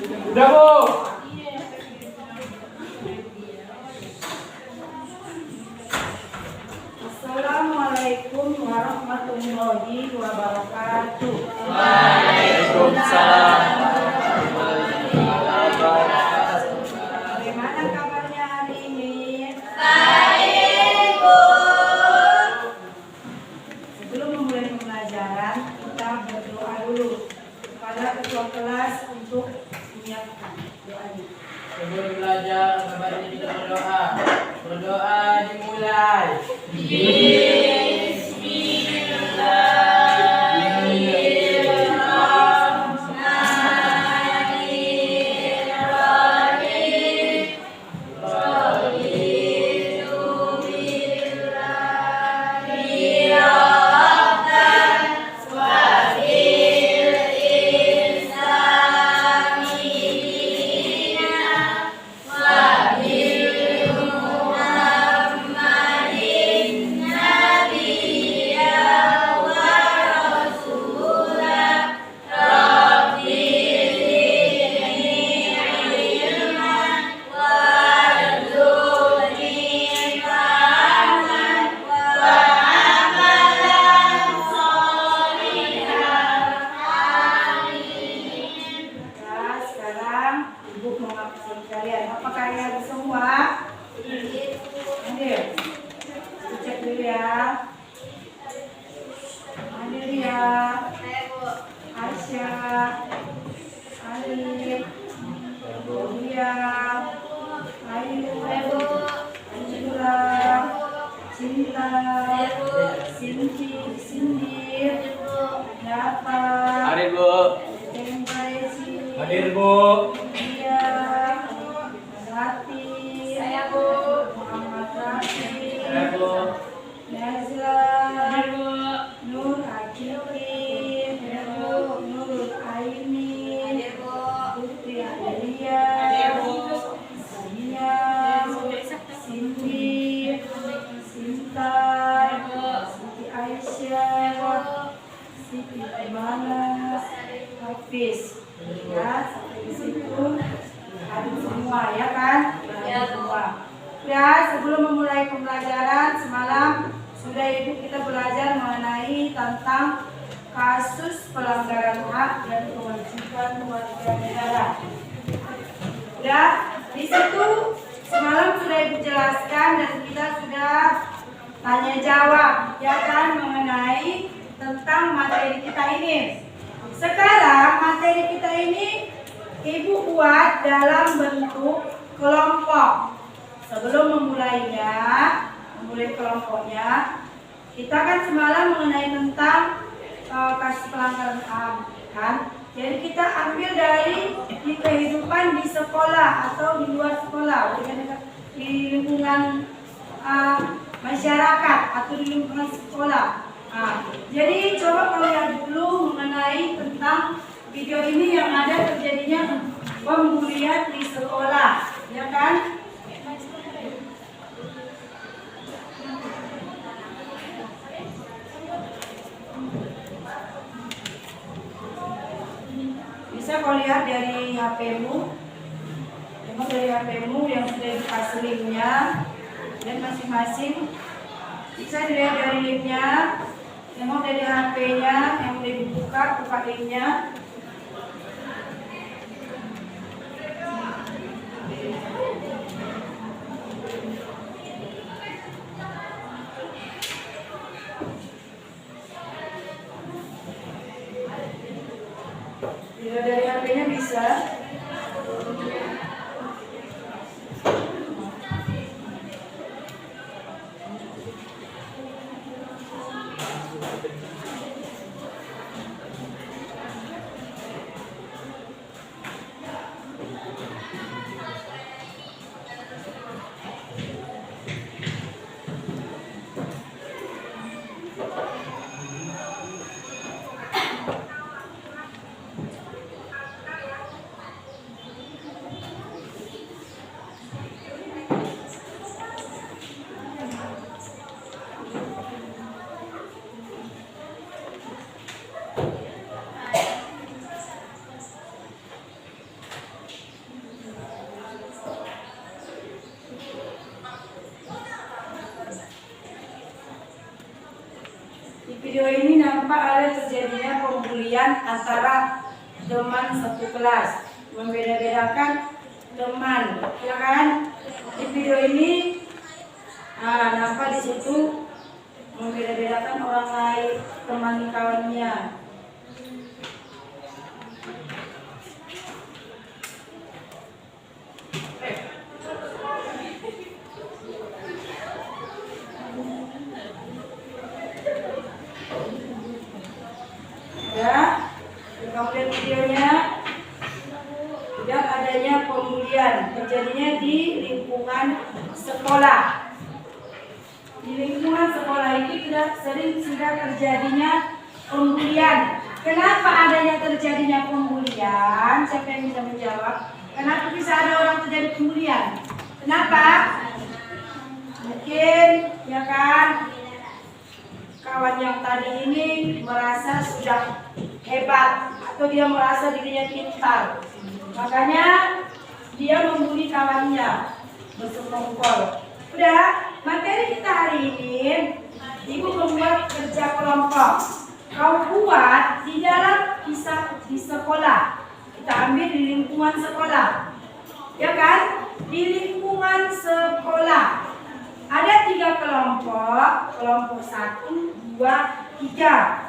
Udah, Bu. Assalamualaikum warahmatullahi wabarakatuh. Waalaikumsalam. Bagaimana kabarnya hari ini? Baik, Bu. Sebelum memulai pembelajaran, kita berdoa dulu kepada ketua kelas untuk menyiapkan doanya. Sebelum belajar, sebaiknya kita berdoa. Berdoa dimulai. Nah, sekarang Ibu mau ngabsen kalian. Apa kalian semua? Hadir. Cek dulu ya. Hadir ya. Aisyah, Alif, Lia, Ayu, Anjura, Cinta, Cindy, Dafa, Hadir, Bu. Engraisi, Hadir, Bu. Dia, Rati, Muhammad Rafi, Hadir, Bu. Nazla, Nur Akiki, Nur Aini, Putri Adelia, Sania, Cindy, Sinta, Siti Aisyah, Siti Imana, Hafiz. Ya, sampai di situ ada semua ya kan? Ada semua. Ya, sebelum memulai pembelajaran semalam sudah Ibu kita belajar mengenai tentang kasus pelanggaran hak dan kewajiban warga negara. Ya, di situ semalam sudah Ibu jelaskan dan kita sudah tanya jawab ya kan mengenai tentang materi kita ini. Sekarang materi kita ini Ibu buat dalam bentuk kelompok. Sebelum memulai kelompoknya, kita kan semalam mengenai tentang kasus pelanggaran HAM kan. Jadi kita ambil dari di kehidupan di sekolah atau di luar sekolah, di lingkungan masyarakat atau di lingkungan sekolah. Jadi coba kalian lihat dulu mengenai tentang video ini yang ada terjadinya pembulian di sekolah, ya kan? Bisa kau lihat dari HP-mu, tengok dari HP-mu yang sudah dikasih linknya, dan masing-masing bisa dilihat dari linknya, tengok dari HP-nya yang sudah dibuka, buka linknya. Dilihat dari HP-nya bisa. pembelian antara teman satu kelas, membeda-bedakan teman, ya kan? Di video ini nampak di situ membeda-bedakan orang lain, teman kawannya. Ya, kemudian videonya tidak adanya pembulian terjadinya di lingkungan sekolah. Di lingkungan sekolah itu sudah terjadinya pembulian. Kenapa adanya terjadinya pembulian? Siapa yang bisa menjawab? Kenapa bisa ada orang terjadi pembulian? Kenapa? Mungkin, ya kan? Kawan yang tadi ini merasa sudah hebat atau dia merasa dirinya pintar, makanya dia membuli kawannya, bersekongkol. Udah, materi kita hari ini, Ibu membuat kerja kelompok. Kau buat di dalam kisah di sekolah. Kita ambil di lingkungan sekolah, ya kan? Di lingkungan sekolah ada 3 kelompok, kelompok 1, 2, 3.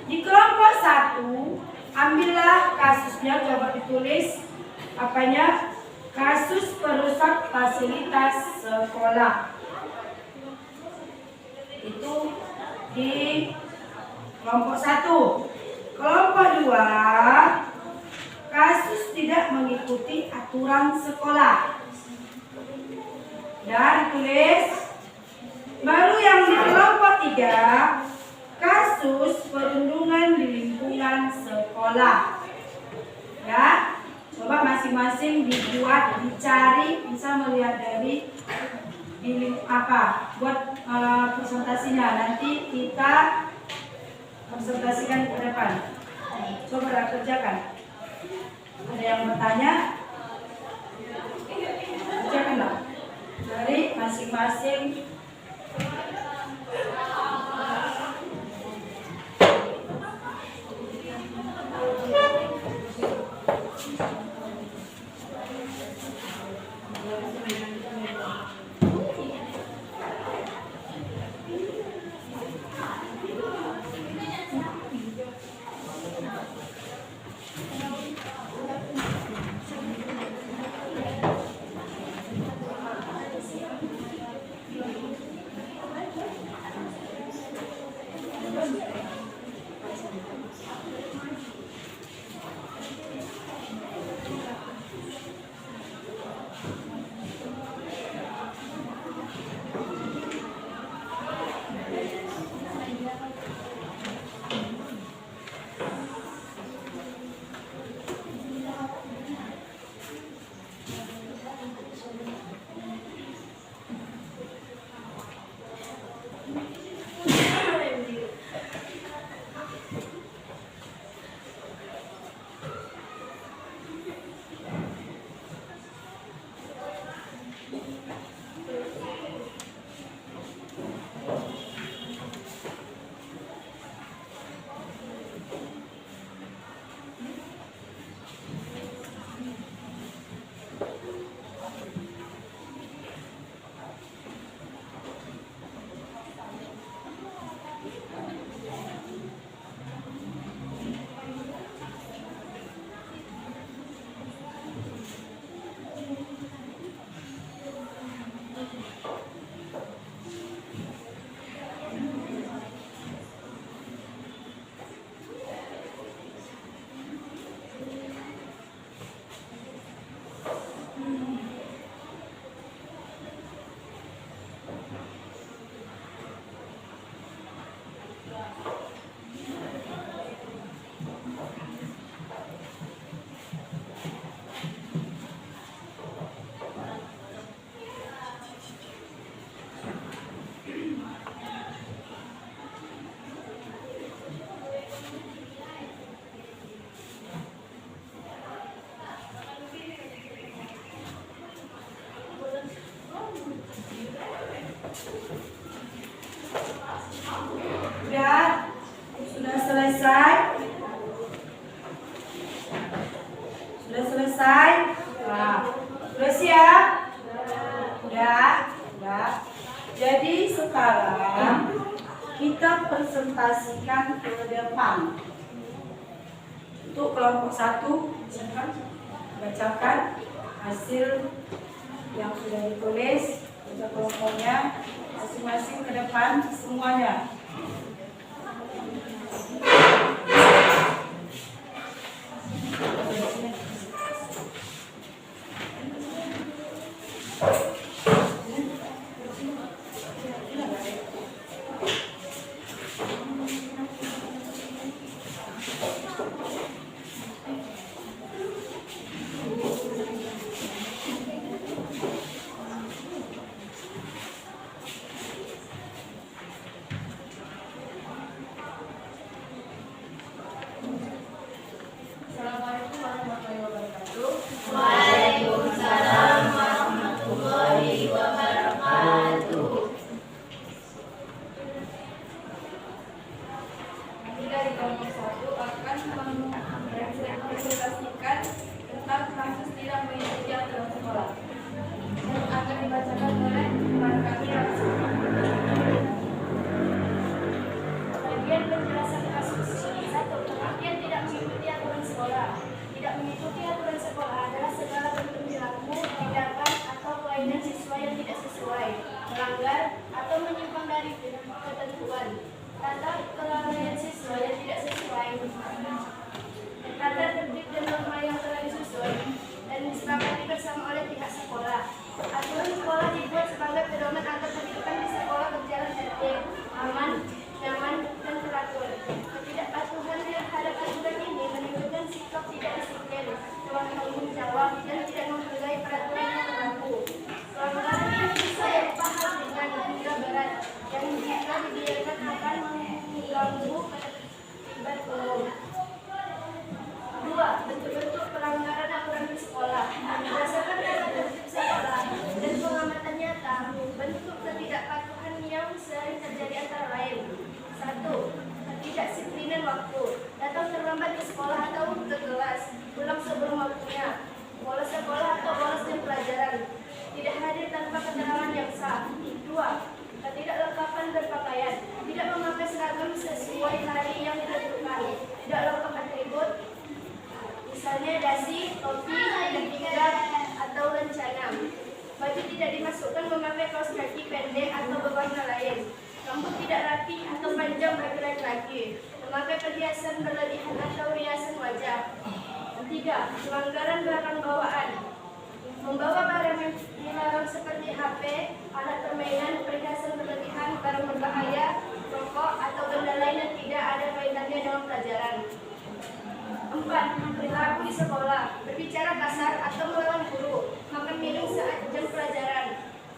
Di kelompok 1, ambillah kasusnya, coba ditulis apanya? Kasus perusak fasilitas sekolah. Itu di kelompok 1. Kelompok 2, kasus tidak mengikuti aturan sekolah. Dan tulis. Baru yang di kelompok 3, kasus perundungan di lingkungan sekolah. Ya, coba masing-masing dibuat, dicari, bisa melihat dari apa buat presentasinya. Nanti kita presentasikan ke depan. Coba kerjakan. Ada yang bertanya? Kerjakanlah dari masing-masing. Sudah selesai. selesai? Nah, udah siap? Udah. Jadi sekarang kita presentasikan ke depan. Untuk kelompok 1, silakan bacakan hasil yang sudah ditulis. Baca kelompoknya masing-masing ke depan semuanya. Assalamualaikum warahmatullahi wabarakatuh. Waalaikumsalam warahmatullahi wabarakatuh. Kami dari kelompok 1 akan mempresentasikan tentang kasus tidak mengikuti aturan sekolah yang akan dibacakan oleh teman kami langsung. Bagian penjelasan kasus 1. Pengertian tidak mengikuti aturan sekolah. Tidak mengikuti aturan sekolah adalah segala bentuk perilaku, tindakan, atau kelainan siswa yang tidak sesuai, melanggar, atau menyimpang dari ketentuan. Tata kelalaian siswa yang tidak sesuai, tata tertib dan norma yang telah disusun dan disepakati bersama oleh pihak sekolah. Aturan sekolah dibuat sebagai pedoman agar kehidupan di sekolah berjalan tertib, aman, nyaman, dan teratur. Ketidakpatuhan terhadap aturan ini menimbulkan sikap tidak disiplin, kurang tanggung jawab, dan tidak menghargai peraturan yang berlaku. Pelanggaran yang bisa berupa hal ringan hingga berat, yang jika dibiarkan akan mengganggu ketertiban umum. 2. Bentuk-bentuk pelanggaran aturan di sekolah. Berdasarkan tata tertib sekolah dan pengamatan nyata, bentuk ketidakpatuhan yang sering terjadi antara lain: 1. Ketidakdisiplinan waktu, datang terlambat ke sekolah atau ke kelas, pulang sebelum waktunya, bolos sekolah atau bolos jam pelajaran, tidak hadir tanpa keterangan yang sah. 2. Ketidaklengkapan berpakaian, tidak memakai seragam sesuai hari yang ditentukan, tidak lengkap atribut, misalnya dasi, topi, pinggang, atau lencana. Baju tidak dimasukkan memakai kaos kaki pendek atau berwarna lain. Rambut tidak rapi atau panjang bagi laki-laki. Memakai perhiasan berlebihan atau riasan wajah. 3. Pelanggaran barang bawaan. Membawa barang yang dilarang seperti HP, alat permainan, perhiasan berlebihan, barang berbahaya, rokok, atau benda lain yang tidak ada kaitannya dengan pelajaran. 4. Perilaku di sekolah, berbicara kasar atau melawan guru, makan minum saat jam pelajaran,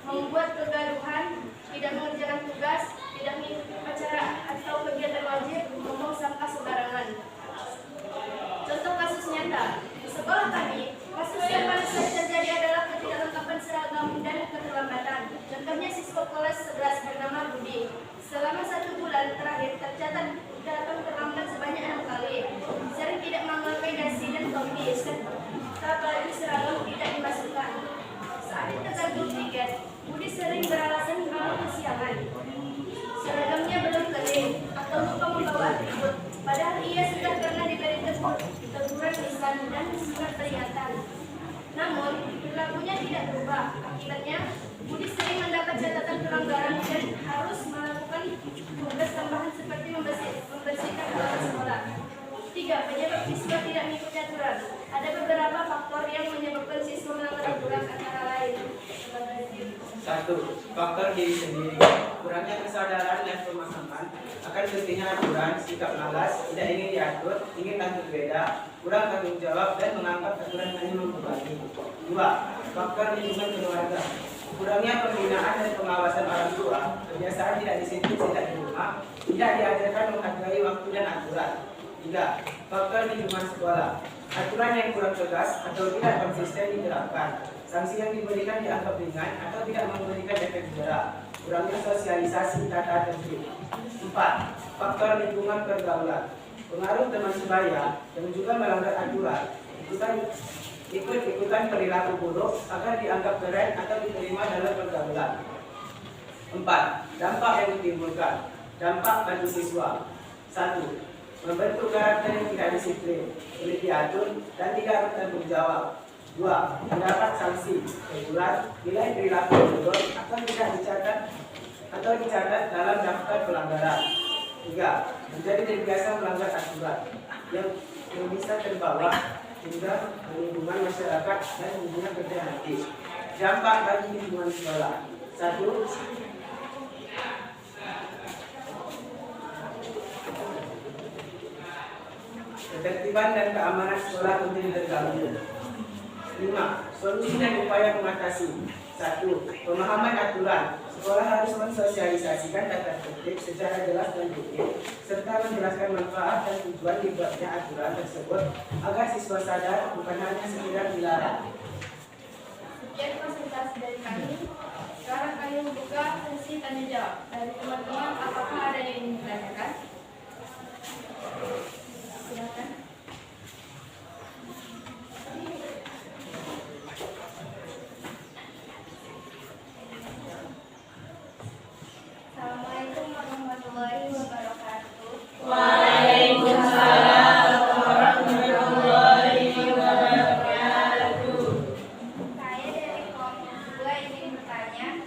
membuat kegaduhan, tidak mengerjakan tugas, tidak mengikuti upacara atau kegiatan wajib, membuang sampah sembarangan. Contoh kasus nyata, di sekolah kami, kasus yang paling sering terjadi adalah ketidaklengkapan seragam dan keterlambatan. Contohnya siswa kelas 11 bernama Budi. Selama 1 bulan terakhir tercatat datang terlambat sebanyak 6 kali. Sering tidak memakai dasi dan topi, serta baju seragam tidak dimasukkan. Saat tergantung tiket, Budi sering beralasan kalau kesiangan, seragamnya belum kering, atau lupa membawa atribut, padahal ia sudah pernah diberi teguran lisan dan surat peringatan. Namun, perilakunya tidak berubah. Akibatnya, Budi sering mendapat catatan pelanggaran dan harus melakukan tugas tambahan seperti membersihkan halaman sekolah. 3. Penyebab siswa tidak mengikuti aturan. Ada beberapa faktor yang menyebabkan siswa melanggar aturan, antara lain: 1. Faktor diri sendiri. Kurangnya kesadaran dan pemahaman akan pentingnya aturan, sikap malas, tidak ingin diatur, ingin tampil beda, kurang tanggung jawab, dan menganggap aturan hanya membebani. 2. Faktor lingkungan keluarga. Kurangnya pembinaan dan pengawasan orang tua, kebiasaan tidak disiplin sejak di rumah, tidak diajarkan menghargai waktu dan aturan. 3. Faktor lingkungan sekolah. Aturan yang kurang tegas atau tidak konsisten diterapkan. Sanksi yang diberikan dianggap ringan atau tidak memberikan efek jera. Kurangnya sosialisasi tata tertib. 4. Faktor lingkungan pergaulan. Pengaruh teman sebaya yang juga melanggar aturan, ikutan ikut-ikutan perilaku buruk agar dianggap keren atau diterima dalam pergaulan. 4. Dampak yang ditimbulkan. Dampak bagi siswa. 1. Membentuk karakter yang tidak disiplin, sulit diatur, dan tidak bertanggung jawab. 2. Mendapat sanksi, teguran, nilai perilaku bodoh atau tidak dicatat dalam daftar pelanggaran. 3. Menjadi terbiasa melanggar aturan yang bisa terbawa hingga lingkungan masyarakat dan hubungan kerja nanti. Dampak bagi lingkungan sekolah. 1. Ketertiban dan keamanan sekolah mungkin terganggu. 5. Solusi dan upaya mengatasi. 1. Pemahaman aturan. Sekolah harus mensosialisasikan tata tertib secara jelas dan rutin, serta menjelaskan manfaat dan tujuan dibuatnya aturan tersebut agar siswa sadar bukan hanya sekedar dilarang. Sekian presentasi dari kami. Sekarang kami membuka sesi tanya jawab dari teman-teman. Apakah ada yang ingin ditanyakan? Silakan. Assalamualaikum warahmatullahi wabarakatuh. Waalaikumsalam warahmatullahi wabarakatuh. Saya dari kelompok 2 ingin bertanya.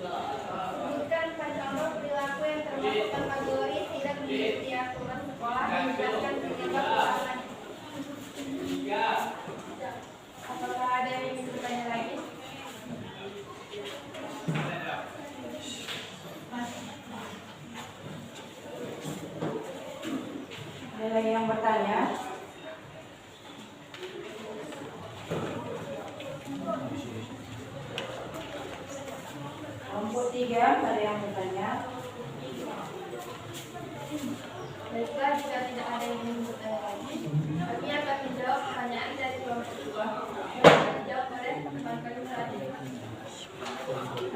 Sebutkan 4 contoh perilaku yang termasuk kategori tidak mengikuti aturan sekolah dan menjelaskan penyebab utamanya. Apakah ada yang ingin bertanya lagi? Ada lagi yang bertanya? Kelompok 3 ada yang bertanya? Baiklah, jika tidak ada yang ingin bertanya lagi, kami akan menjawab pertanyaan dari kelompok 2 yang akan dijawab oleh teman kami saat ini. 4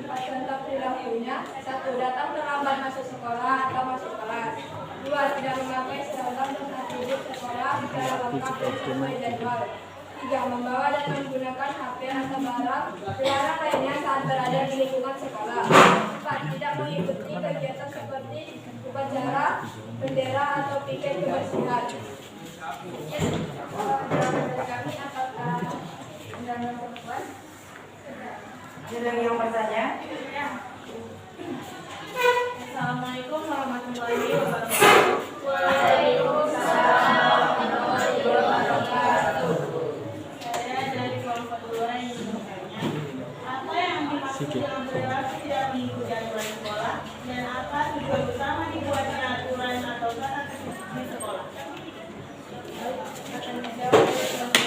contoh perilakunya. 1. Datang terlambat masuk sekolah atau masuk kelas. 2. Tidak memakai seragam dan atribut sekolah secara lengkap dan sesuai jadwal. 3. Membawa dan menggunakan HP atau barang dilarang lainnya saat berada di lingkungan sekolah. 4. Tidak mengikuti kegiatan seperti upacara, bendera, atau piket kebersihan. Jawaban dari kami, apakah undangan perempuan? Ada lagi yang bertanya? Assalamualaikum warahmatullahi wabarakatuh. Waalaikumsalam warahmatullahi wabarakatuh. Saya dari kelompok 2 yang bertanya, apa yang dimaksud dengan perilaku tidak mengikuti aturan sekolah dan apa tujuan utama dibuatnya aturan atau tata tertib di sekolah? Akan menjawab dari kelompok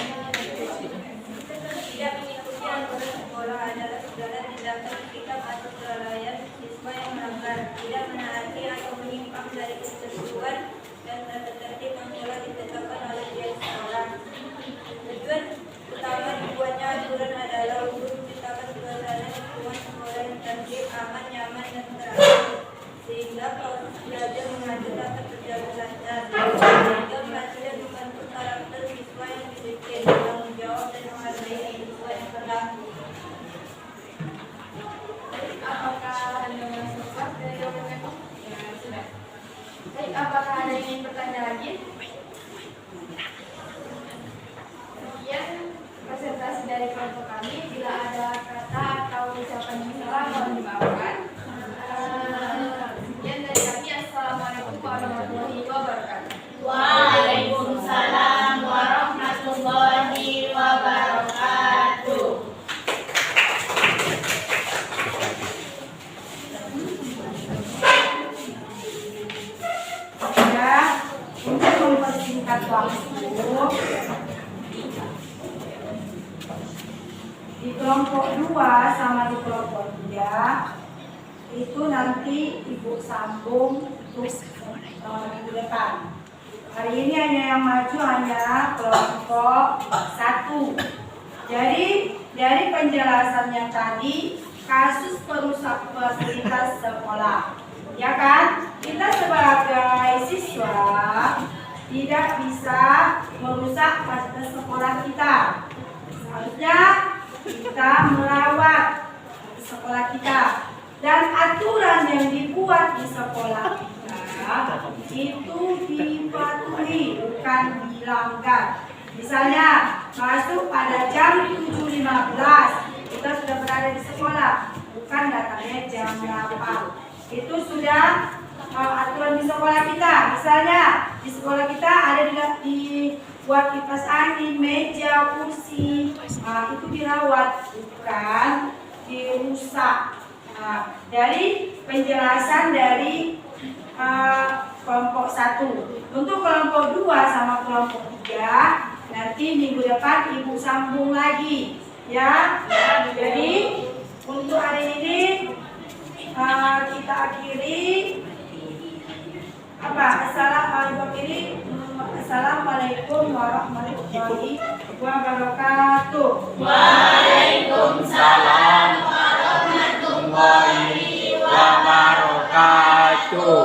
tidak mengikuti aturan sekolah adalah segala tindakan sikap atau kelalaian siswa yang melanggar, tidak menaati atau menyimpang dari ketentuan dan tata tertib yang telah ditetapkan oleh pihak sekolah. Tujuan utama dibuatnya aturan adalah untuk menciptakan suasana lingkungan sekolah yang tertib, aman, nyaman, dan teratur, sehingga proses belajar mengajar dapat berjalan lancar, sehingga belajar membentuk karakter siswa yang disiplin, bertanggung jawab, dan menghargai siswa yang berlaku. Apakah Anda masuk dari jawaban kami? Ya, sudah. Baik, apakah ada yang ingin bertanya lagi? Sekian presentasi dari kelompok kami. Bila ada kata atau ucapan yang salah, mohon dimaafkan. Sekian dari kami. Assalamualaikum warahmatullahi wabarakatuh. Waalaikumsalam warahmatullahi wabarakatuh. Ya, untuk mempersingkat waktu, di kelompok 2 sama di kelompok 3 itu nanti Ibu sambung untuk minggu depan. Hari ini hanya yang maju hanya kelompok 1. Jadi dari penjelasannya tadi, kasus perusak fasilitas sekolah, ya kan? Kita sebagai siswa tidak bisa merusak fasilitas sekolah kita. Seharusnya kita merawat sekolah kita, dan aturan yang dibuat di sekolah kita itu dipatuhi, bukan dilanggar. Misalnya masuk pada jam 7.15, kita sudah berada di sekolah, bukan datangnya jam 8. Itu sudah aturan di sekolah kita. Misalnya di sekolah kita ada dibuat kipas angin, meja, kursi, itu dirawat, bukan dirusak. Dari penjelasan dari kelompok 1. Untuk kelompok 2 sama kelompok 3 nanti minggu depan ibu sambung lagi ya. Jadi untuk hari ini kita akhiri Assalamualaikum warahmatullahi wabarakatuh. Waalaikumsalam warahmatullahi wabarakatuh.